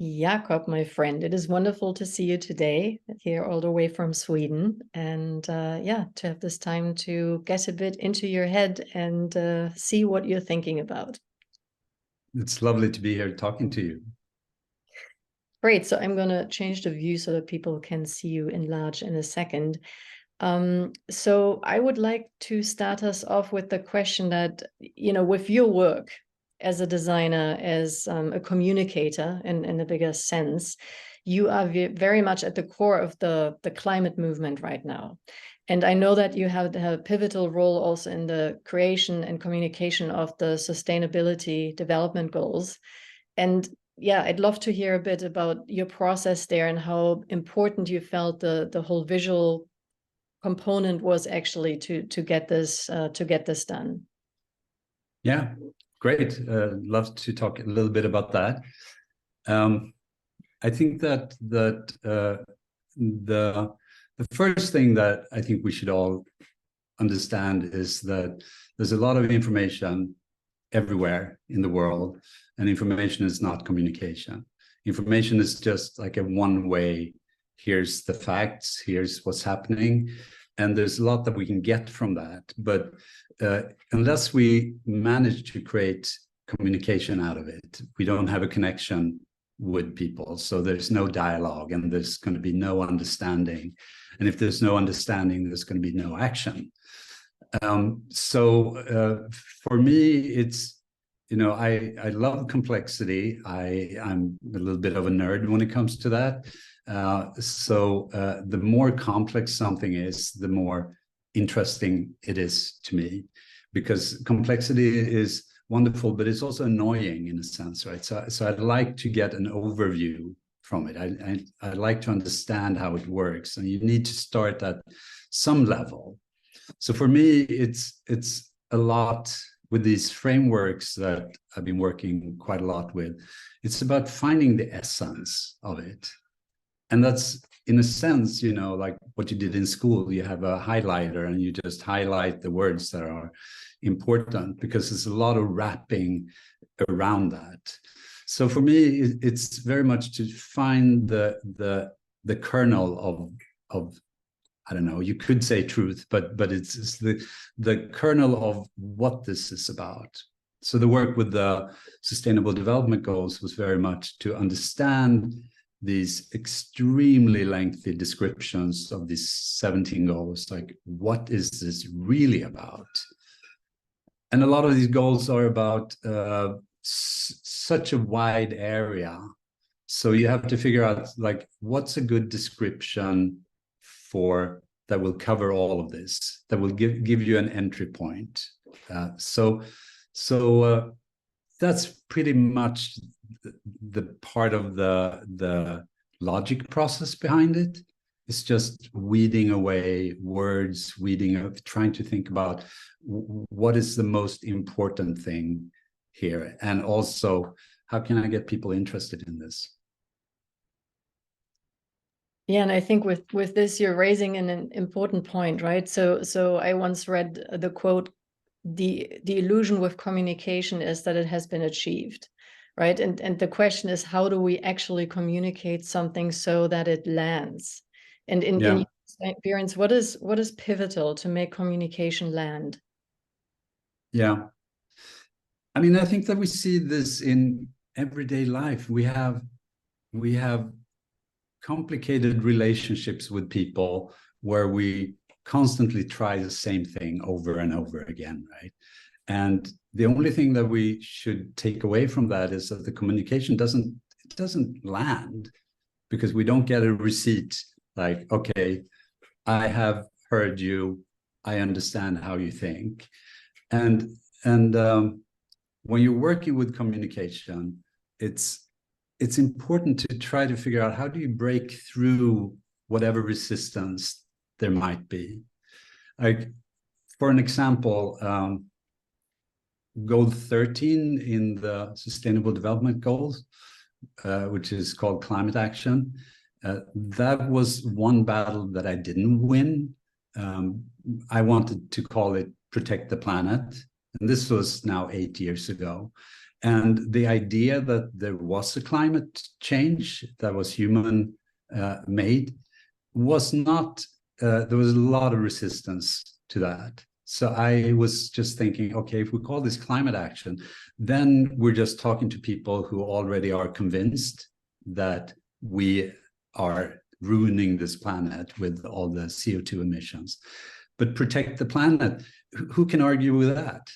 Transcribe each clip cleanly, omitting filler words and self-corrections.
Jakob, my friend, it is wonderful to see you today here all the way from Sweden. And yeah, to have this time to get a bit into your head and see what you're thinking about. It's lovely to be here talking to you. Great. So I'm going to change the view so that people can see you enlarge in a second. So I would like to start us off with the question that, with your work as a designer, as a communicator in a bigger sense, you are very much at the core of the climate movement right now. And I know that you have a pivotal role also in the creation and communication of the sustainability development goals. And yeah, I'd love to hear a bit about your process there and how important you felt the whole visual component was actually to get this done. Yeah, great. Love to talk a little bit about that. I think that the first thing that I think we should all understand is that there's a lot of information everywhere in the world, and information is not communication. Information is just like a one way. Here's the facts, here's what's happening, and there's a lot that we can get from that. But unless we manage to create communication out of it, we don't have a connection with people. So there's no dialogue, and there's going to be no understanding. And if there's no understanding, there's going to be no action. For me, it's, I love complexity. I'm a little bit of a nerd when it comes to that. The more complex something is, the more interesting it is to me, because complexity is wonderful, but it's also annoying in a sense, right? So I'd like to get an overview from it. I'd like to understand how it works, and you need to start at some level. So for me, it's a lot with these frameworks that I've been working quite a lot with. It's about finding the essence of it. And that's, in a sense, like what you did in school. You have a highlighter and you just highlight the words that are important, because there's a lot of wrapping around that. So for me, it's very much to find the kernel of I don't know, you could say truth, but it's the kernel of what this is about. So the work with the Sustainable Development Goals was very much to understand these extremely lengthy descriptions of these 17 goals. Like, what is this really about? And a lot of these goals are about such a wide area. So you have to figure out, like, what's a good description for that will cover all of this, that will give you an entry point. So that's pretty much the part of the logic process behind it. It's just weeding away words, trying to think about what is the most important thing here, and also how can I get people interested in this. Yeah, and I think with this, you're raising an important point, right? So I once read the quote, the illusion with communication is that it has been achieved, right? And the question is, how do we actually communicate something so that it lands? And in your experience, what is pivotal to make communication land? Yeah. I mean, I think that we see this in everyday life. We have complicated relationships with people where we constantly try the same thing over and over again, right? And the only thing that we should take away from that is that the communication doesn't land, because we don't get a receipt like, okay, I have heard you, I understand how you think. And when you're working with communication, it's important to try to figure out, how do you break through whatever resistance there might be. Like, for an example, goal 13 in the Sustainable Development Goals, which is called climate action, that was one battle that I didn't win. I wanted to call it protect the planet. And this was now 8 years ago. And the idea that there was a climate change that was human made was not, there was a lot of resistance to that. So I was just thinking, okay, if we call this climate action, then we're just talking to people who already are convinced that we are ruining this planet with all the CO2 emissions. But protect the planet, who can argue with that?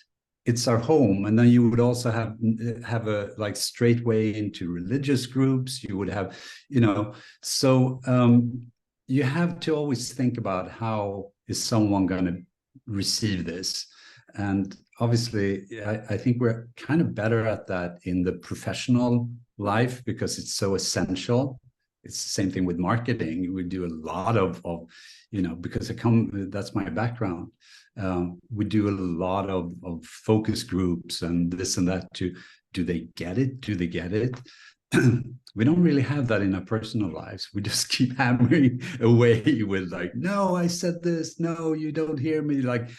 It's our home. And then you would also have a like straight way into religious groups. You would have, so you have to always think about how is someone going to receive this. And obviously, I think we're kind of better at that in the professional life because it's so essential. It's the same thing with marketing. We do a lot of because that's my background. We do a lot of focus groups and this and that do they get it? Do they get it? We don't really have that in our personal lives. We just keep hammering away with like, no, I said this. No, you don't hear me. Like,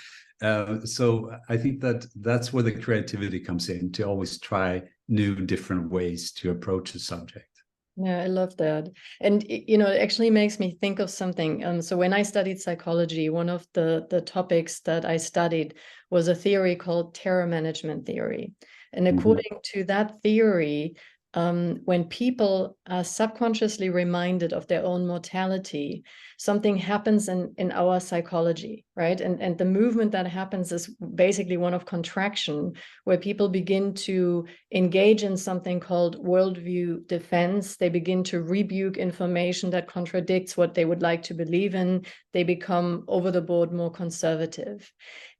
so I think that's where the creativity comes in, to always try new, different ways to approach a subject. Yeah, I love that. And, it actually makes me think of something. So when I studied psychology, one of the topics that I studied was a theory called terror management theory. And according to that theory, when people are subconsciously reminded of their own mortality, something happens in our psychology, right? And the movement that happens is basically one of contraction, where people begin to engage in something called worldview defense. They begin to rebuke information that contradicts what they would like to believe in. They become over the board more conservative.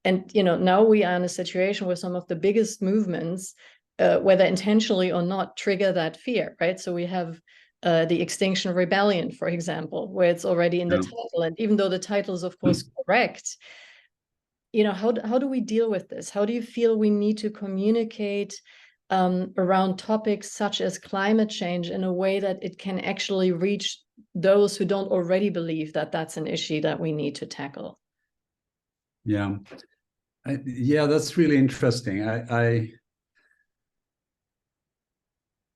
And, now we are in a situation where some of the biggest movements, whether intentionally or not, trigger that fear, right? So we have the Extinction Rebellion, for example, where it's already in the title. And even though the title is, of course, correct, how do we deal with this? How do you feel we need to communicate around topics such as climate change in a way that it can actually reach those who don't already believe that that's an issue that we need to tackle? Yeah. That's really interesting.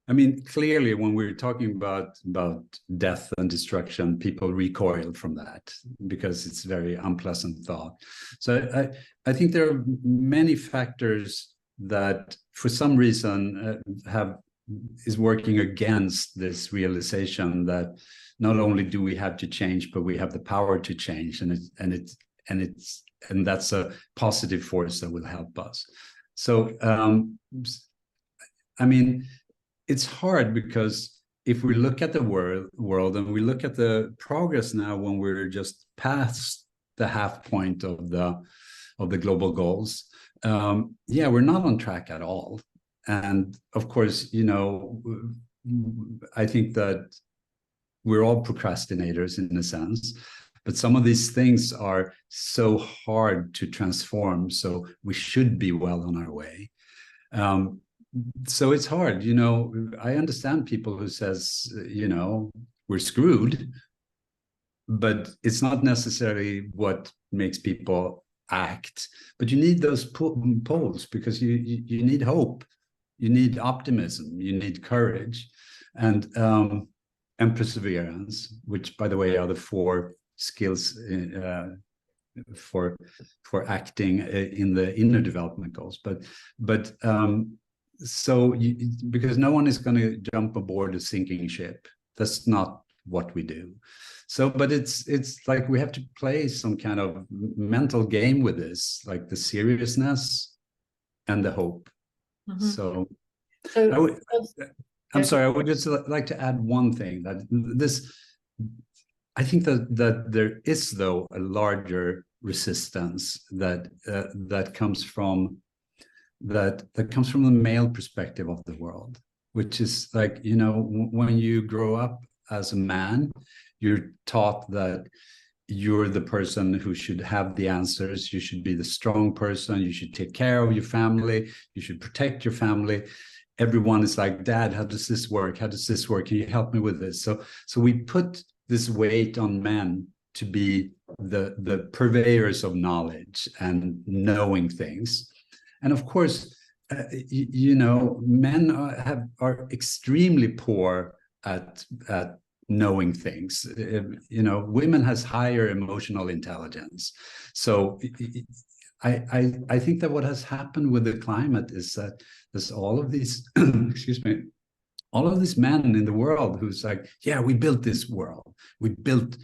I mean, clearly, when we're talking about death and destruction, people recoil from that because it's a very unpleasant thought. So I think there are many factors that, for some reason, is working against this realization that not only do we have to change, but we have the power to change, and that's a positive force that will help us. So, I mean, it's hard because if we look at the world and we look at the progress now, when we're just past the half point of the global goals, we're not on track at all. And of course, I think that we're all procrastinators in a sense, but some of these things are so hard to transform. So we should be well on our way. So it's hard, I understand people who says, we're screwed, but it's not necessarily what makes people act. But you need those poles because you need hope, you need optimism, you need courage, and perseverance, which, by the way, are the 4 skills for acting in the inner development goals. But so because no one is going to jump aboard a sinking ship. That's not what we do. So, but it's like we have to play some kind of mental game with this, like the seriousness and the hope. So I'm sorry, I would just like to add one thing, that I think that there is, though, a larger resistance that comes from the male perspective of the world, which is like, when you grow up as a man, you're taught that you're the person who should have the answers. You should be the strong person. You should take care of your family. You should protect your family. Everyone is like, Dad, how does this work? How does this work? Can you help me with this? So we put this weight on men to be the purveyors of knowledge and knowing things. And of course, you know, men are extremely poor at knowing things. You know, women has higher emotional intelligence. So I think that what has happened with the climate is that there's all of these excuse me, all of these men in the world who's like, yeah, we built this world, we built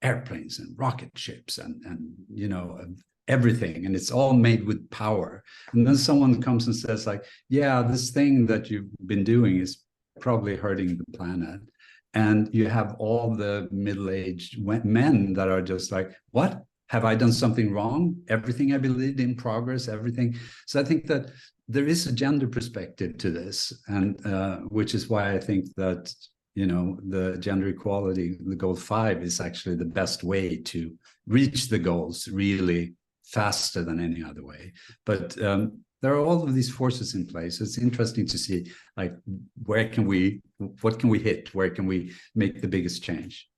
airplanes and rocket ships and you know, everything, and it's all made with power. And then someone comes and says like, yeah, this thing that you've been doing is probably hurting the planet. And you have all the middle-aged men that are just like, what? Have I done something wrong? Everything I believed in progress, everything. So I think that there is a gender perspective to this, and which is why I think that, you know, the gender equality, the goal 5, is actually the best way to reach the goals really faster than any other way. But there are all of these forces in place. It's interesting to see, like, what can we hit? Where can we make the biggest change?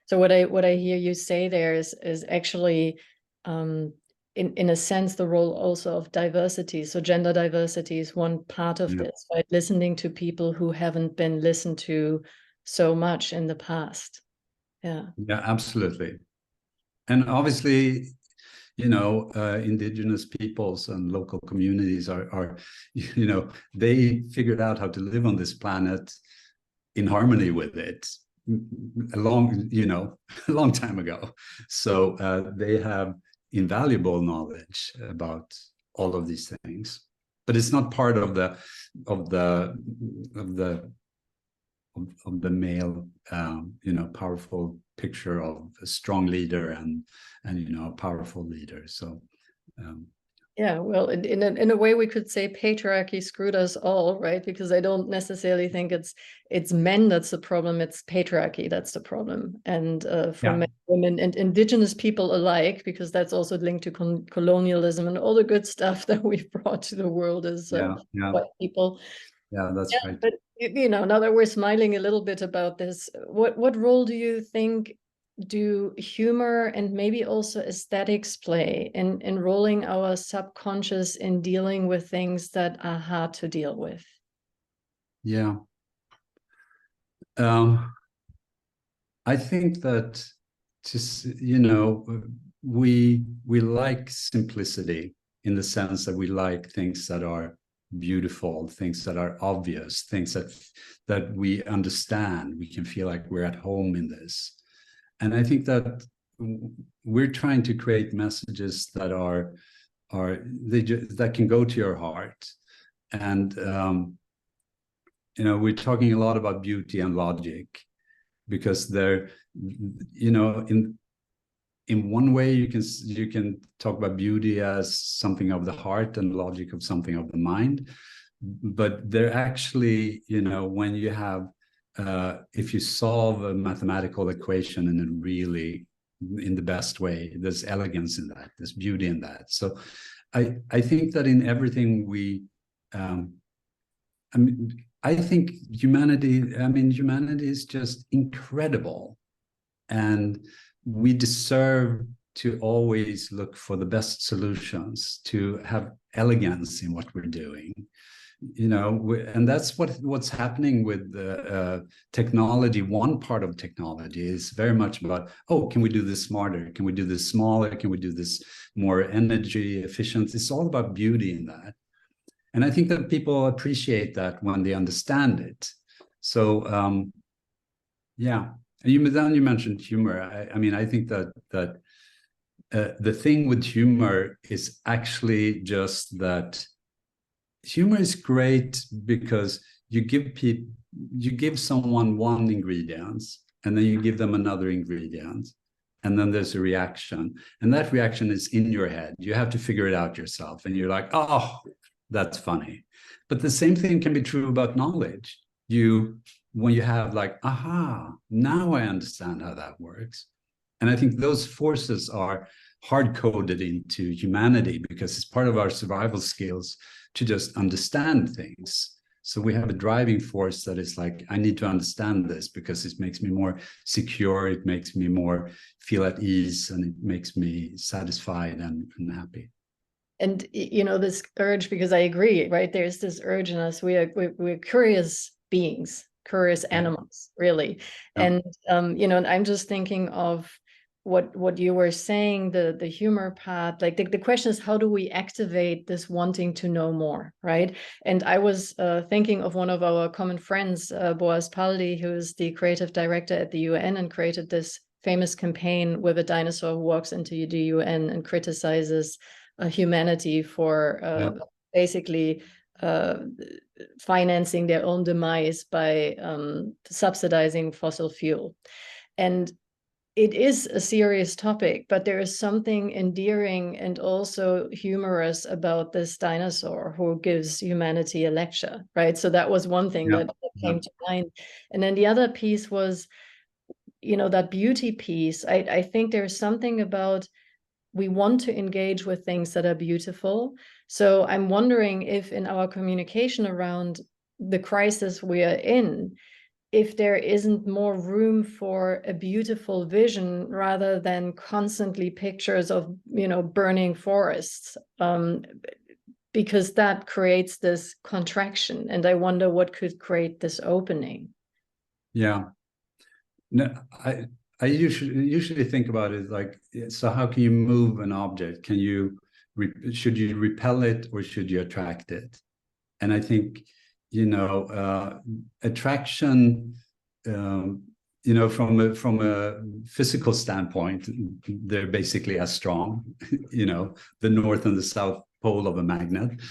So what I hear you say there is actually, in a sense, the role also of diversity. So gender diversity is one part of this, right? Listening to people who haven't been listened to so much in the past. Yeah, absolutely. And obviously, you know, indigenous peoples and local communities are, you know, they figured out how to live on this planet in harmony with it a long time ago. So they have invaluable knowledge about all of these things, but it's not part of the male, you know, powerful picture of a strong leader and you know, a powerful leader. So yeah, well, in a way we could say patriarchy screwed us all, right? Because I don't necessarily think it's men that's the problem, it's patriarchy that's the problem. And for men, women, and indigenous people alike, because that's also linked to colonialism and all the good stuff that we've brought to the world as white people. Yeah, that's right. But you know, now that we're smiling a little bit about this, what role do you think do humor and maybe also aesthetics play in enrolling our subconscious in dealing with things that are hard to deal with? Yeah. I think that, just, you know, we like simplicity in the sense that we like things that are beautiful, things that are obvious, things that we understand. We can feel like we're at home in this. And I think that we're trying to create messages that that can go to your heart. And you know, we're talking a lot about beauty and logic, because they're, you know, in one way you can talk about beauty as something of the heart and logic of something of the mind, but they're actually, you know, when you have if you solve a mathematical equation in the best way, there's elegance in that, there's beauty in that. So I think that in everything we I think humanity is just incredible, and we deserve to always look for the best solutions, to have elegance in what we're doing, you know. And that's what's happening with technology. One part of technology is very much about, oh, can we do this smarter, can we do this smaller, can we do this more energy efficient? It's all about beauty in that. And I think that people appreciate that when they understand it. So yeah. And you mentioned humor. I mean, I think that the thing with humor is actually just that humor is great because you give someone one ingredient, and then you give them another ingredient, and then there's a reaction, and that reaction is in your head. You have to figure it out yourself, and you're like, oh, that's funny. But the same thing can be true about knowledge. When you have like, aha, now I understand how that works. And I think those forces are hard-coded into humanity because it's part of our survival skills to just understand things. So we have a driving force that is like, I need to understand this because it makes me more secure, it makes me more feel at ease, and it makes me satisfied and happy. And this urge, because I agree, right? There's this urge in us. We're curious beings, curious animals, really. Yeah. And and I'm just thinking of what you were saying, the humor part. Like the question is, how do we activate this wanting to know more, right? And I was thinking of one of our common friends, Boaz Paldi, who's the creative director at the UN and created this famous campaign with a dinosaur who walks into the UN and criticizes humanity for basically financing their own demise by subsidizing fossil fuel. And it is a serious topic, but there is something endearing and also humorous about this dinosaur who gives humanity a lecture, right? So that was one thing that came to mind. And then the other piece was, that beauty piece. I think there's something about, we want to engage with things that are beautiful. So I'm wondering if in our communication around the crisis we are in, if there isn't more room for a beautiful vision rather than constantly pictures of, burning forests, because that creates this contraction. And I wonder what could create this opening. Yeah. No, I usually think about it like, so how can you move an object? Should you repel it or should you attract it? And I think, attraction, from a physical standpoint, they're basically as strong, the north and the south pole of a magnet.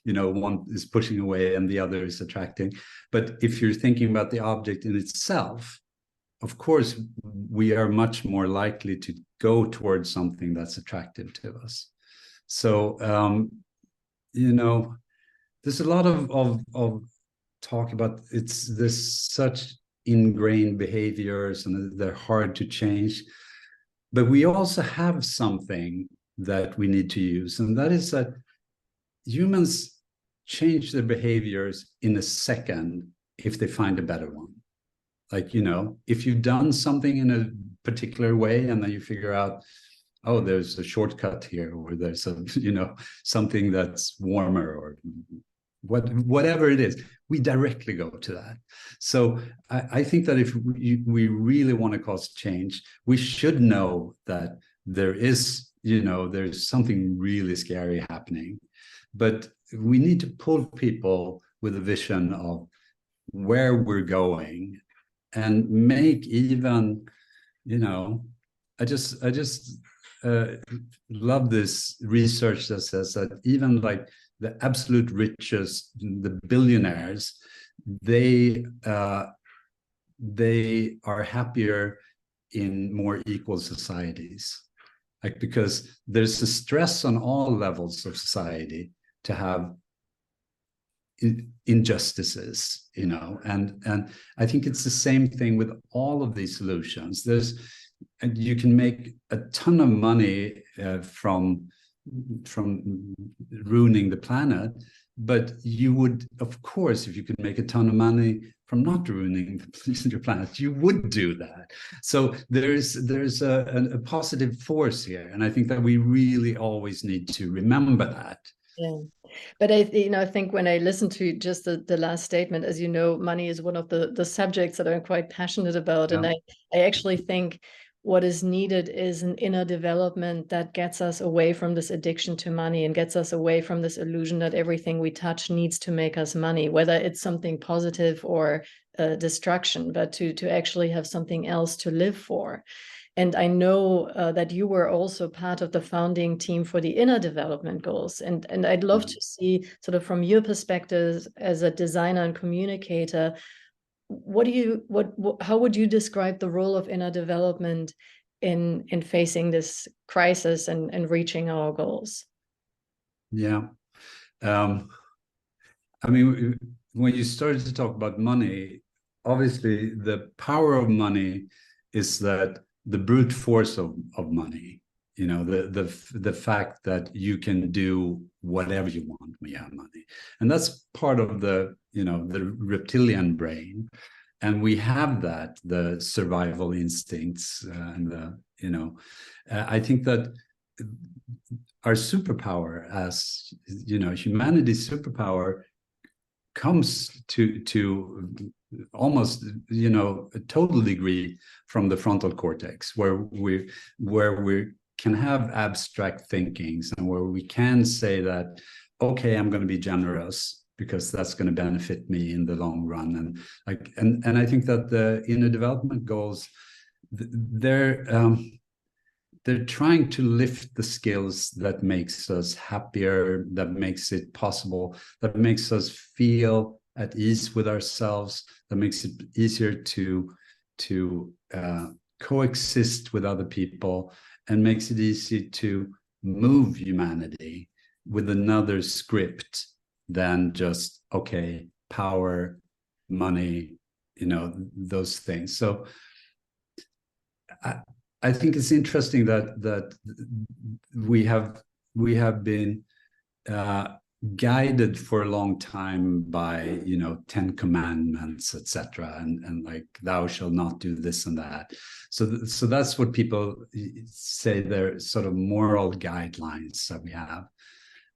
One is pushing away and the other is attracting. But if you're thinking about the object in itself, of course, we are much more likely to go towards something that's attractive to us. So, there's a lot of talk about there's such ingrained behaviors and they're hard to change. But we also have something that we need to use, and that is that humans change their behaviors in a second if they find a better one. Like, if you've done something in a particular way and then you figure out, oh, there's a shortcut here, or there's something that's warmer, or whatever it is, we directly go to that. So I think that if we really want to cause change, we should know that there's something really scary happening. But we need to pull people with a vision of where we're going, and make even, I just love this research that says that even like the absolute richest, the billionaires, they are happier in more equal societies, like, because there's a stress on all levels of society to have injustices, and I think it's the same thing with all of these solutions. And you can make a ton of money from ruining the planet, but you would, of course, if you could make a ton of money from not ruining the planet, you would do that. So there's a positive force here, and I think that we really always need to remember that. Yeah. But I think when I listen to just the last statement, as you know, money is one of the subjects that I'm quite passionate about. Yeah. And I actually think what is needed is an inner development that gets us away from this addiction to money and gets us away from this illusion that everything we touch needs to make us money, whether it's something positive or destruction, but to actually have something else to live for. And I know that you were also part of the founding team for the inner development goals. And I'd love to see, sort of from your perspective as a designer and communicator, how would you describe the role of inner development in facing this crisis and reaching our goals? Yeah. I mean, when you started to talk about money, obviously the power of money is that the brute force of money, the fact that you can do whatever you want when you have money. And that's part of the reptilian brain. And we have that, the survival instincts, and I think that our superpower, as you know, humanity's superpower comes to almost, you know, a total degree from the frontal cortex, where we can have abstract thinkings, and where we can say that, okay, I'm going to be generous because that's going to benefit me in the long run. And like, and I think that the inner development goals, they're trying to lift the skills that makes us happier, that makes it possible, that makes us feel at ease with ourselves, that makes it easier to coexist with other people, and makes it easy to move humanity with another script than just, okay, power, money, you know, those things. So I think it's interesting that we have been guided for a long time by, you know, 10 commandments, etc., and like, thou shalt not do this and that. So that's what people say, they're sort of moral guidelines that we have.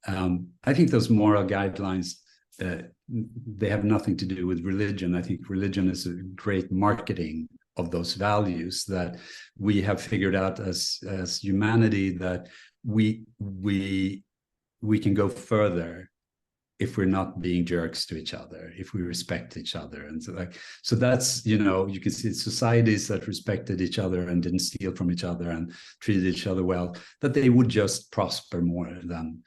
I think those moral guidelines, they have nothing to do with religion. I think religion is a great marketing of those values that we have figured out as humanity, that we can go further if we're not being jerks to each other, if we respect each other. And so that's, you know, you can see societies that respected each other and didn't steal from each other and treated each other well, that they would just prosper more than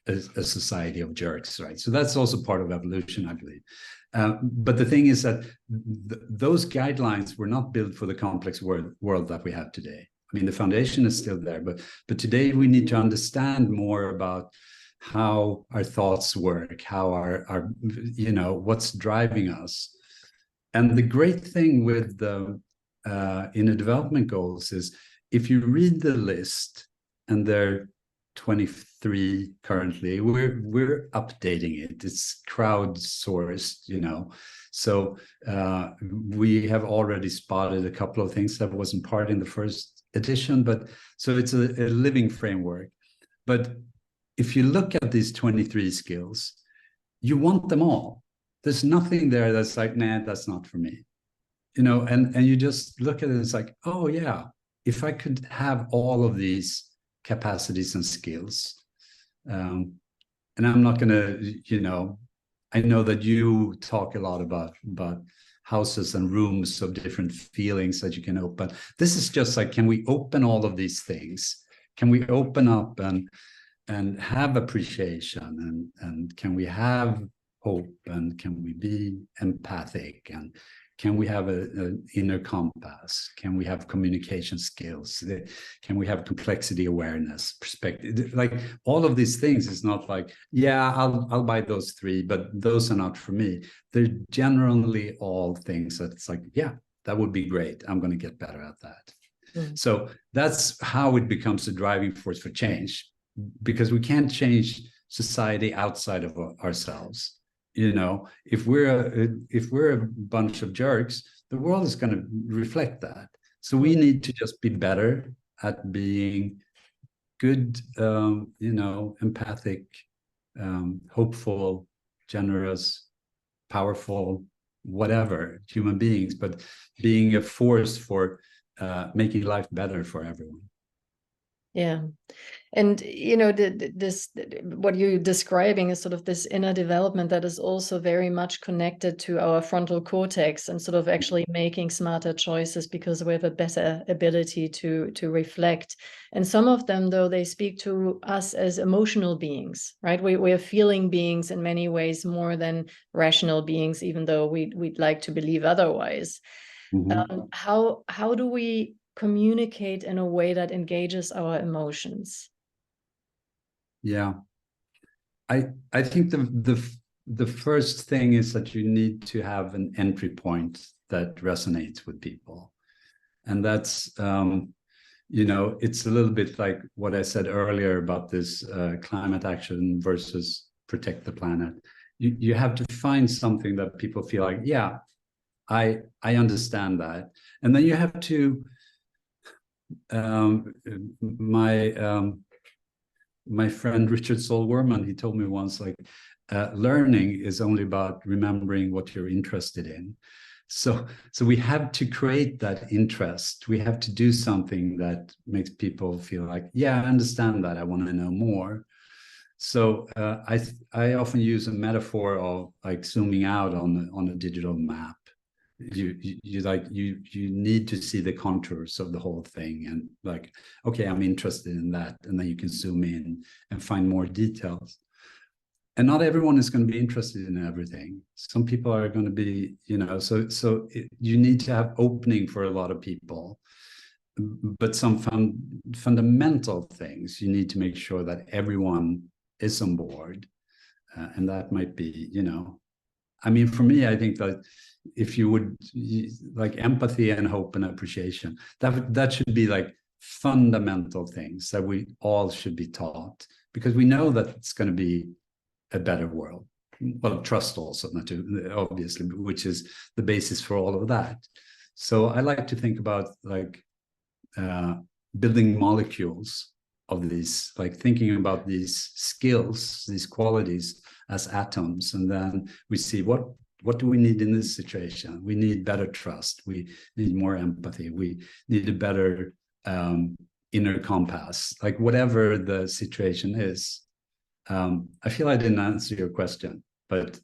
a society of jerks, right? So that's also part of evolution, I believe. But the thing is that those guidelines were not built for the complex world that we have today. I mean, the foundation is still there, but today we need to understand more about how our thoughts work, how our you know, what's driving us. And the great thing with the inner development goals is, if you read the list, and they're 23 currently, we're updating it. It's crowdsourced, you know. So we have already spotted a couple of things that wasn't part in the first edition, but so it's a living framework. But if you look at these 23 skills, you want them all. There's nothing there that's like, nah, that's not for me, you know. And you just look at it, it's like, oh yeah, if I could have all of these capacities and skills, and I'm not gonna, you know, I know that you talk a lot about houses and rooms of different feelings that you can open. This is just like, can we open all of these things? Can we open up and have appreciation, and can we have hope, and can we be empathic, and can we have an inner compass? Can we have communication skills? Can we have complexity awareness, perspective? Like, all of these things is not like, yeah, I'll buy those three, but those are not for me. They're generally all things that it's like, yeah, that would be great. I'm going to get better at that. Mm. So that's how it becomes a driving force for change, because we can't change society outside of ourselves. You know, if we're a bunch of jerks, the world is going to reflect that. So we need to just be better at being good, you know, empathic, hopeful, generous, powerful, whatever human beings, but being a force for making life better for everyone. Yeah. And, you know, what you're describing is sort of this inner development that is also very much connected to our frontal cortex, and sort of actually making smarter choices because we have a better ability to reflect. And some of them, though, they speak to us as emotional beings, right? We are feeling beings in many ways more than rational beings, even though we'd like to believe otherwise. Mm-hmm. How do we communicate in a way that engages our emotions? Yeah, I think the first thing is that you need to have an entry point that resonates with people, and that's you know, it's a little bit like what I said earlier about this climate action versus protect the planet. You have to find something that people feel like, yeah, I understand that, and then you have to my my friend Richard Solworman, he told me once, like, learning is only about remembering what you're interested in. So we have to create that interest. We have to do something that makes people feel like, yeah, I understand that. I want to know more. So I often use a metaphor of like zooming out on a digital map. You need to see the contours of the whole thing, and like, okay, I'm interested in that, and then you can zoom in and find more details. And not everyone is going to be interested in everything. Some people are going to be, you need to have opening for a lot of people, but some fundamental things you need to make sure that everyone is on board. And that might be, I mean, for me, I think that if you would, like, empathy and hope and appreciation, that should be like fundamental things that we all should be taught, because we know that it's going to be a better world. Well, trust also, not to, obviously, which is the basis for all of that. So I like to think about like building molecules of these, like thinking about these skills, these qualities as atoms, and then we see what do we need in this situation. We need better trust, we need more empathy, we need a better inner compass, like whatever the situation is. I feel I didn't answer your question, but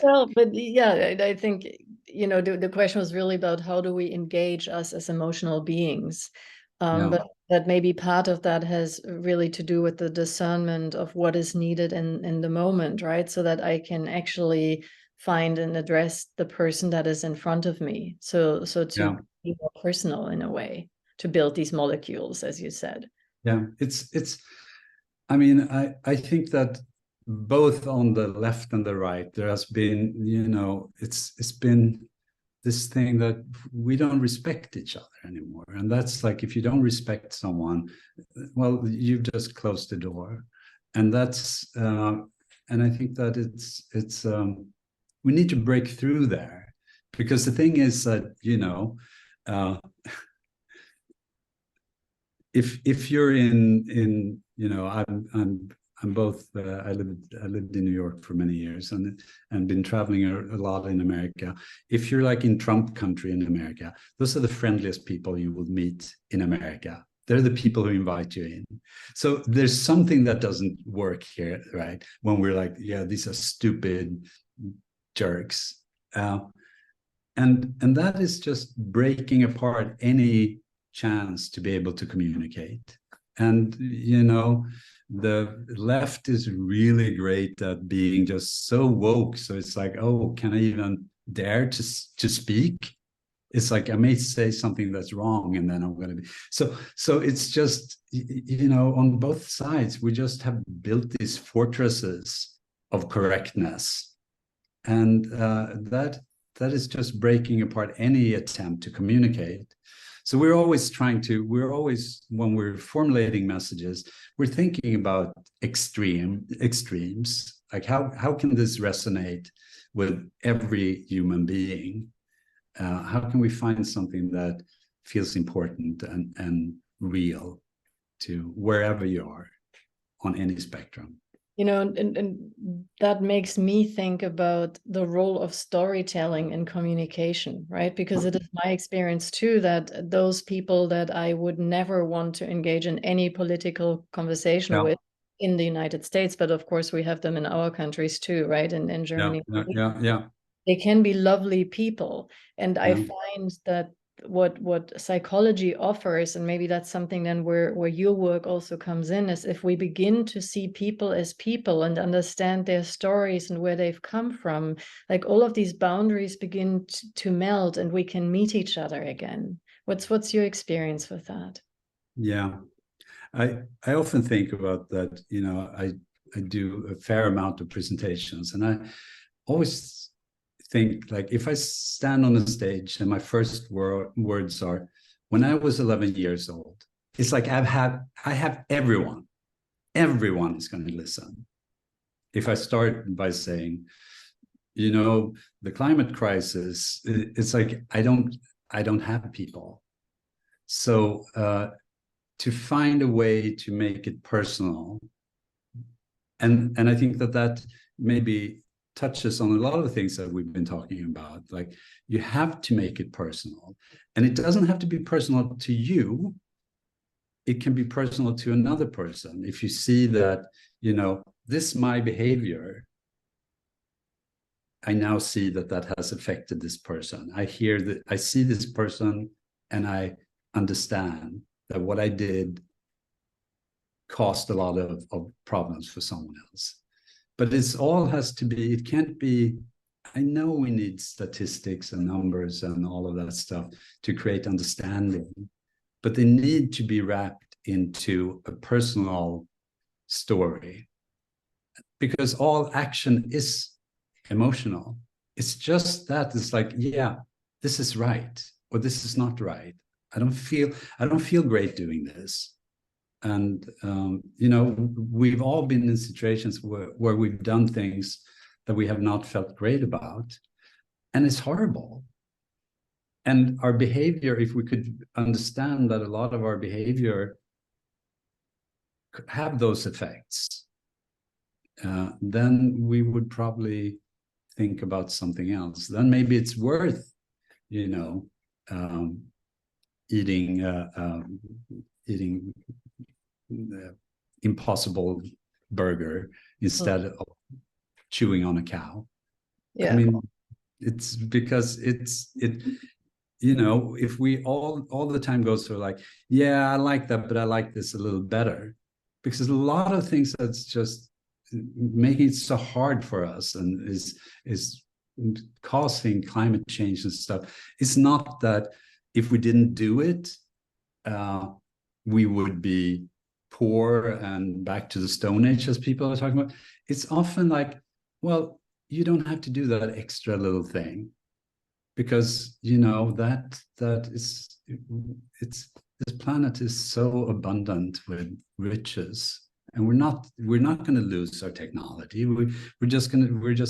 well, but yeah, I think, the question was really about how do we engage us as emotional beings. yeah. But that maybe part of that has really to do with the discernment of what is needed in the moment, right? So that I can actually find and address the person that is in front of me. So to be more personal in a way, to build these molecules, as you said. Yeah, I mean, I think that both on the left and the right, there has been, it's been this thing that we don't respect each other anymore. And that's like, if you don't respect someone, well, you've just closed the door. And that's, and I think that it's we need to break through there, because the thing is that, if you're in I'm both I lived in New York for many years and been traveling a lot in America. If you're like in Trump country in America, those are the friendliest people you will meet in America. They're the people who invite you in. So there's something that doesn't work here, right? When we're like, yeah, these are stupid jerks. And that is just breaking apart any chance to be able to communicate. And the left is really great at being just so woke. So it's like, oh, can I even dare to speak? It's like I may say something that's wrong, and then I'm going to be so it's just, on both sides we just have built these fortresses of correctness, and that is just breaking apart any attempt to communicate. So we're always when we're formulating messages, we're thinking about extremes, like how can this resonate with every human being? How can we find something that feels important and real to wherever you are on any spectrum? And that makes me think about the role of storytelling in communication, right? Because it is my experience too that those people that I would never want to engage in any political conversation with in the United States, but of course we have them in our countries too, right? In Germany. Yeah. They can be lovely people. And I find that what psychology offers, and maybe that's something then where your work also comes in, is if we begin to see people as people and understand their stories and where they've come from, like all of these boundaries begin to melt and we can meet each other again. What's your experience with that? Yeah, I often think about that. I do a fair amount of presentations, and I always think, like, if I stand on a stage and my first words are, when I was 11 years old, it's like I have everyone is going to listen. If I start by saying, the climate crisis, it's like I don't have people. So to find a way to make it personal, and I think that maybe touches on a lot of the things that we've been talking about. Like, you have to make it personal, and it doesn't have to be personal to you. It can be personal to another person. If you see that, this my behavior, I now see that has affected this person. I see this person, and I understand that what I did caused a lot of problems for someone else. But it can't be, I know we need statistics and numbers and all of that stuff to create understanding, but they need to be wrapped into a personal story, because all action is emotional. It's just that it's like, yeah, this is right, or this is not right. I don't feel great doing this. And we've all been in situations where we've done things that we have not felt great about, and it's horrible. And our behavior, if we could understand that a lot of our behavior could have those effects, then we would probably think about something else. Then maybe it's worth, eating impossible burger instead of chewing on a cow. Yeah. I mean, it's because if we all the time goes through like, yeah, I like that, but I like this a little better, because a lot of things that's just making it so hard for us and is causing climate change and stuff. It's not that if we didn't do it, we would be poor and back to the Stone Age, as people are talking about. It's often like, well, you don't have to do that extra little thing, because this planet is so abundant with riches, and we're not going to lose our technology. We're just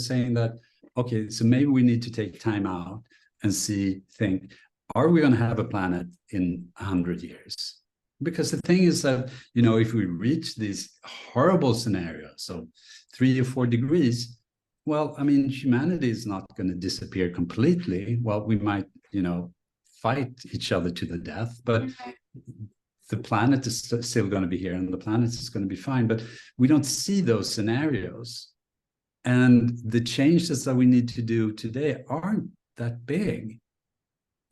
saying that, okay, so maybe we need to take time out and think, are we going to have a planet in 100 years? Because the thing is that, if we reach these horrible scenarios of 3 or 4 degrees, well, I mean, humanity is not going to disappear completely. Well, we might, fight each other to the death, but the planet is still going to be here, and the planet is going to be fine. But we don't see those scenarios. And the changes that we need to do today aren't that big.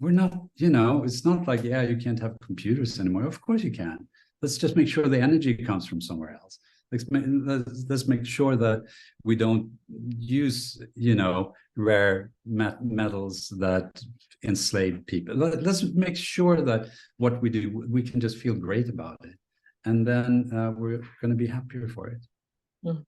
We're not, it's not like, yeah, you can't have computers anymore. Of course you can. Let's just make sure the energy comes from somewhere else. Let's make sure that we don't use, rare metals that enslave people. Let's make sure that what we do, we can just feel great about it. And then we're going to be happier for it. Mm.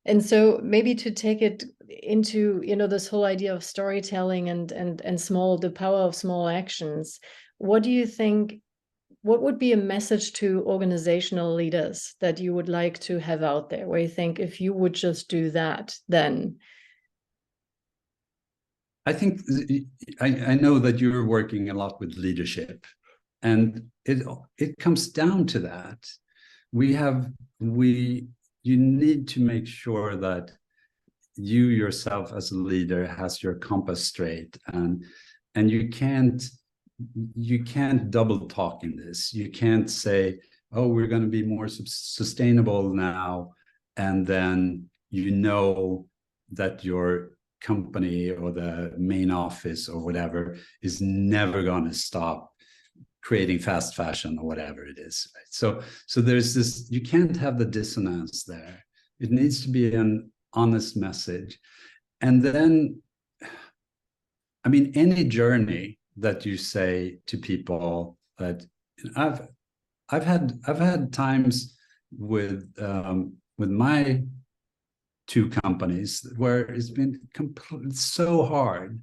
And so maybe to take it into, this whole idea of storytelling and the power of small actions, what do you think, what would be a message to organizational leaders that you would like to have out there, where you think if you would just do that, then? I think I know that you're working a lot with leadership, and it comes down to that. You need to make sure that you yourself as a leader has your compass straight, and you can't double talk in this. You can't say, oh, we're going to be more sustainable now, and then that your company or the main office or whatever is never going to stop creating fast fashion or whatever it is, right? So there's this, you can't have the dissonance there. It needs to be an honest message. And then, I mean, any journey that you say to people that I've had times with my 2 companies where it's been so hard,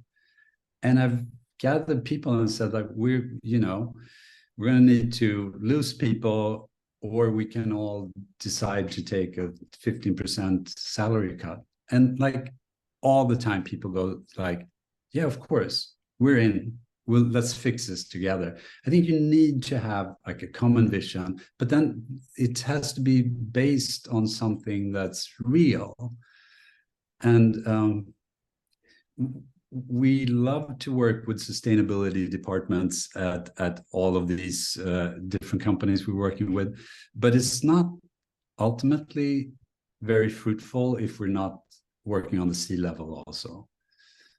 and I've gathered people and said, like, we're going to need to lose people, or we can all decide to take a 15% salary cut. And like all the time people go like, yeah, of course, we're in. well, let's fix this together. I think you need to have like a common vision, but then it has to be based on something that's real. And we love to work with sustainability departments at all of these different companies we're working with, but it's not ultimately very fruitful if we're not working on the C-level also.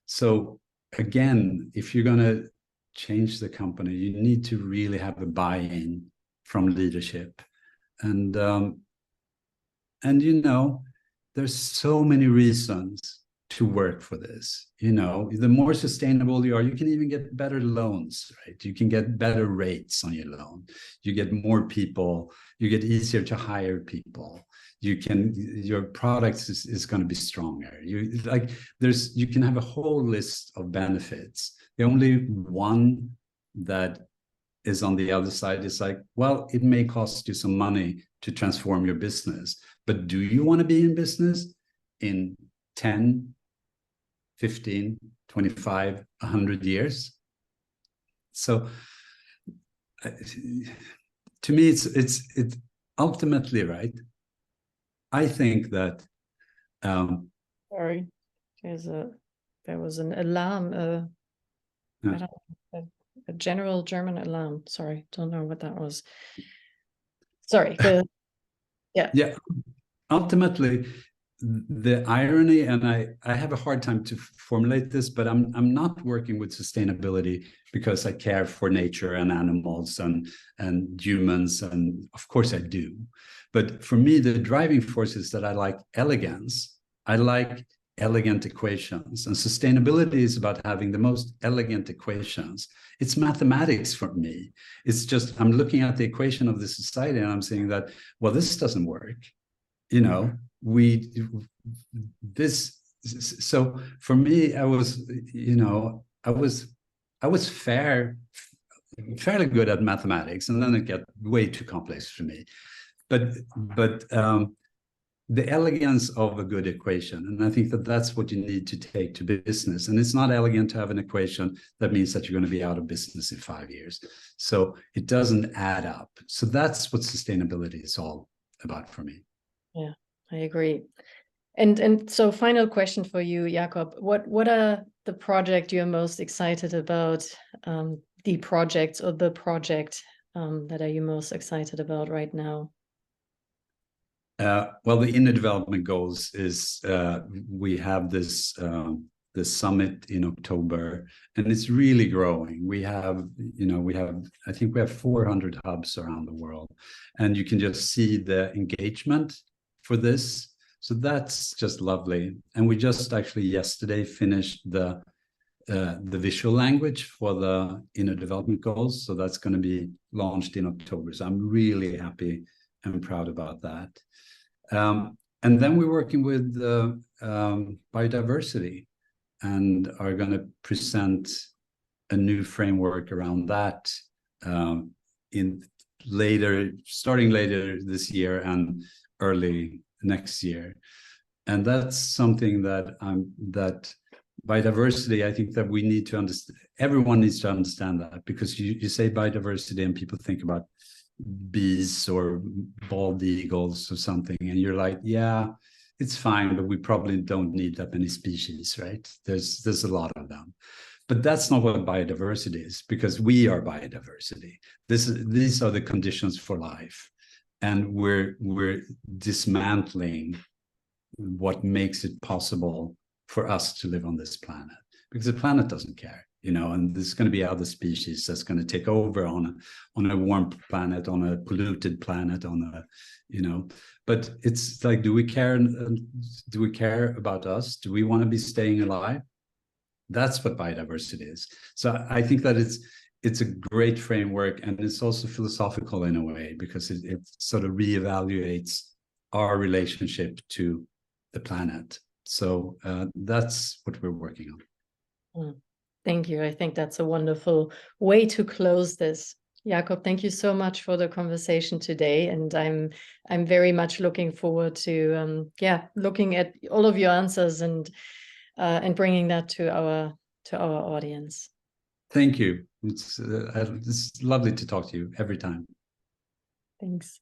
So again, if you're going to change the company, you need to really have a buy-in from leadership. And you know, there's so many reasons to work for this. You know, the more sustainable you are, you can even get better loans, right? You can get better rates on your loan. You get more people, you get easier to hire people. You can, your products is going to be stronger. You like, you can have a whole list of benefits. The only one that is on the other side is like, well, it may cost you some money to transform your business, but do you want to be in business in 10, 15, 25, 100 years? So to me, it's ultimately, right? I think that Sorry, there was an alarm, I don't know, a general German alarm. Sorry, don't know what that was. Sorry. Yeah. Ultimately, the irony, and I have a hard time to formulate this, but I'm not working with sustainability because I care for nature and animals and humans, and of course I do. But for me, the driving force is that I like elegance. I like elegant equations, and sustainability is about having the most elegant equations. It's mathematics for me. It's just, I'm looking at the equation of the society and I'm saying that, well, this doesn't work. You know, so for me, I was, you know, I was fairly good at mathematics, and then it got way too complex for me. But the elegance of a good equation, and I think that that's what you need to take to business. And it's not elegant to have an equation that means that you're going to be out of business in 5 years. So it doesn't add up. So that's what sustainability is all about for me. Yeah, I agree. And so final question for you, Jakob, what are the project you're most excited about, the projects or the project that are you most excited about right now? Well, the inner development goals is we have this summit in October, and it's really growing. We have, I think we have 400 hubs around the world, and you can just see the engagement for this. So that's just lovely. And we just actually yesterday finished the visual language for the inner development goals. So that's going to be launched in October. So I'm really happy and proud about that. And then we're working with biodiversity and are going to present a new framework around that starting later this year and early next year. And that's something that biodiversity, I think that we need to understand, everyone needs to understand that, because you say biodiversity and people think about bees or bald eagles or something, and you're like, yeah, it's fine, but we probably don't need that many species, right? There's a lot of them. But that's not what biodiversity is, because we are biodiversity. These are the conditions for life, and we're dismantling what makes it possible for us to live on this planet, because the planet doesn't care. And there's going to be other species that's going to take over on a warm planet, on a polluted planet, but it's like, do we care? Do we care about us? Do we want to be staying alive? That's what biodiversity is. So I think that it's a great framework, and it's also philosophical in a way, because it sort of reevaluates our relationship to the planet. So that's what we're working on. Thank you. I think that's a wonderful way to close this. Jakob, thank you so much for the conversation today, and I'm very much looking forward to looking at all of your answers and bringing that to our audience. Thank you. It's lovely to talk to you every time. Thanks.